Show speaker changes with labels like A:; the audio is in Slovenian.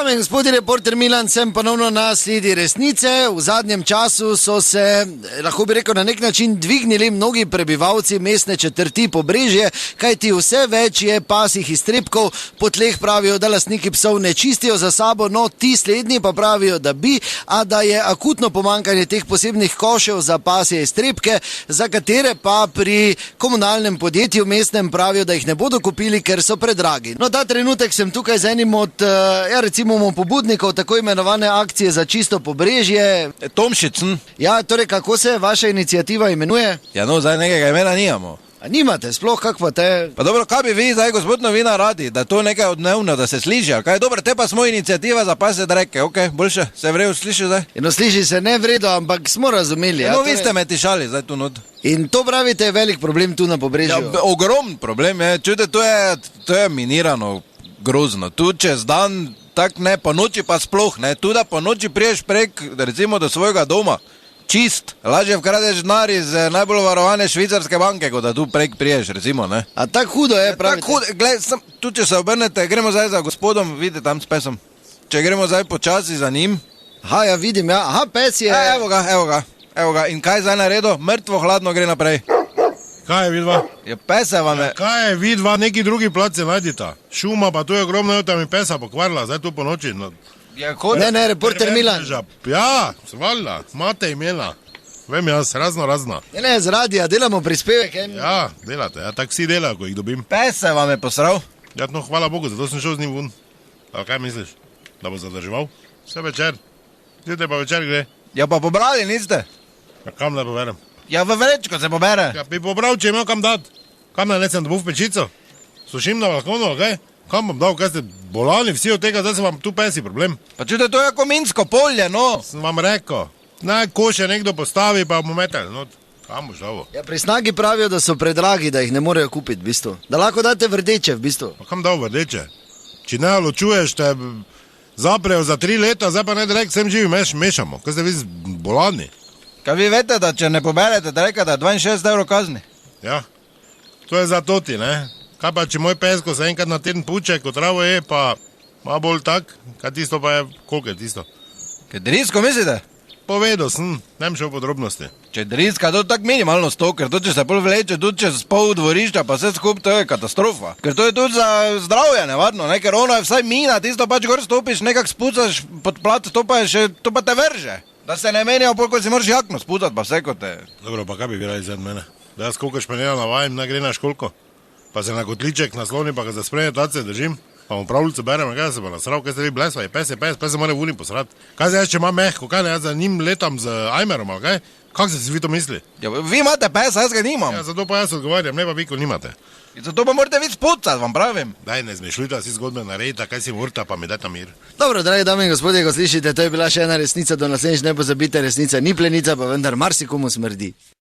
A: Dame in gospodje, reporter Milan, sem ponovno na sledi resnice. V zadnjem času so se, lahko bi rekel, na nek način dvignili mnogi prebivalci mestne četrti Pobrežje, kajti vse več je pasjih iztrebkov. Po tleh pravijo, da lastniki psov ne čistijo za sabo, no ti slednji pa pravijo, da bi, a da je akutno pomanjkanje teh posebnih košev za pasje iztrebke, za katere pa pri komunalnem podjetju mestnem pravijo, da jih ne bodo kupili, ker so predragi. No, ta trenutek sem tukaj z enim od, recimo pobudnikov tako imenovane akcije za čisto Pobrežje.
B: Tomšič.
A: Ja, torej, kako se vaša iniciativa imenuje?
B: Ja, no, zdaj nekega imena nimamo.
A: A nimate, sploh kakva te...
B: Pa dobro, kaj bi vi zdaj, gospod novina, radi? Da to nekaj odnevno, da se sliši, ali kaj? Dobro, te pa smo iniciativa za pasje dreke, okej, boljše, se vrejo sliši zdaj?
A: No, sliši se ne vredo, ampak smo razumeli.
B: No, vi ste me tišali zdaj tu not.
A: In to pravite je velik problem tu na Pobrežju?
B: Ja, ogromen problem je, čujte, to je minirano grozno. Tu čez dan, tak ne, po noči pa sploh, ne, tu da po noči priješ prek, recimo, do svojega doma. Čist, lažje vkradeš denar iz najbolj varovane švicarske banke, kot da tu prek priješ, recimo, ne.
A: A tako hudo je, pravite?
B: Tako hudo, gled, tu če se obrnete, gremo zdaj za gospodom, vidite tam s pesom. Če gremo zdaj počasi za njim.
A: Aha, ja vidim, ja, aha, pes je...
B: Evo ga, in kaj zdaj naredo? Mrtvo hladno gre naprej.
C: Kaj je vidva?
B: Je pese vam je...
C: Kaj je vidva, neki drugi plac se najdita. Šuma pa tu je ogromno, tam je pesa pokvarila, zdaj tu po noči. No.
A: Ne, reporter Milan.
C: Ja, valjda, imate imena. Vem jaz, razna.
A: Ne, z radija, delamo prispevek.
C: Ja, delate, ja, tako vsi delajo, ko jih dobim.
B: Pese vam je posral?
C: Ja, no, hvala Bogu, zato sem šel z njim ven. A kaj misliš, da bo zadrževal? Vse večer. Zdaj pa večer gre.
B: Ja, pa pobrali niste?
C: Ja, kam naj poberem?
B: Ja, v vrečko se pobere.
C: Ja, bi pobral, če imel kam dat. Kam naj necem dobu v pečico? Sušim na balkonu, kaj? Kam bom dal, kaj ste bolani vsi od tega, zdaj se vam tu pesi problem.
B: Pa čujte, to je kominsko polje, no.
C: Sem vam rekel, naj koše nekdo postavi, pa bomo metali, no, kam boš dal?
A: Ja, pri Snagi pravijo, da so predragi, da jih ne morejo kupiti, v bistvu. Da lahko date vrdeče, v bistvu.
C: Pa kam dal vrdeče? Če ne ločuješ, te zaprejo za 3 leta, zdaj pa ne direkt vsem živi mešamo. Kaj ste vi bolani?
B: Kaj vi veste, da če ne poberete dreka, da 62 € kazni?
C: Ja, to je za toti, ne? Kaj pa, če moj pes, ko se enkrat na teden puče, ko travo je, pa ima bolj tak, kaj tisto pa je, koliko je tisto?
B: Kaj drisko mislite?
C: Povedal sem, nem šel v podrobnosti.
B: Če driska, to tak minimalno 100, ker to če se pol vleče, tudi čez pol dvorišča, pa vse skup, to je katastrofa. Ker to je tudi za zdravje nevarno, ne? Ker ono je vsaj mina, tisto pač gor stopiš, nekak spucaš pod plat, to pa te vrže. Da se ne menijo, ko si moraš jakno spucati, pa vse kot te...
C: Dobro, pa kaj bi virali za mene? Da jaz koliko španjela navajam, ne gre na školko. Pa se na kotliček nasloni, pa ga za spremlje tace držim, pa mu pravljico berem, kaj se pa nasral, kaj ste vi blesva, je pes se mora v uni posrat. Kaj se jaz, če ima mehko, kaj ne, jaz za njim letam z ajmerom, ali kaj? Kako ste si vi to misli?
B: Ja, vi imate pesa, jaz ga nimam.
C: Ja, zato pa jaz odgovarjam, ne pa vi, ko nimate.
B: In zato pa morate vi spucati, vam pravim.
C: Daj, ne zmišljujte si zgodbe naredita, kaj si murta, pa mi dajta mir.
A: Dobro, dragi dame in gospodje, ko slišite, to je bila še ena resnica, do naslednjič ne pozabite, resnica ni plenica, pa vendar marsikomu smrdi.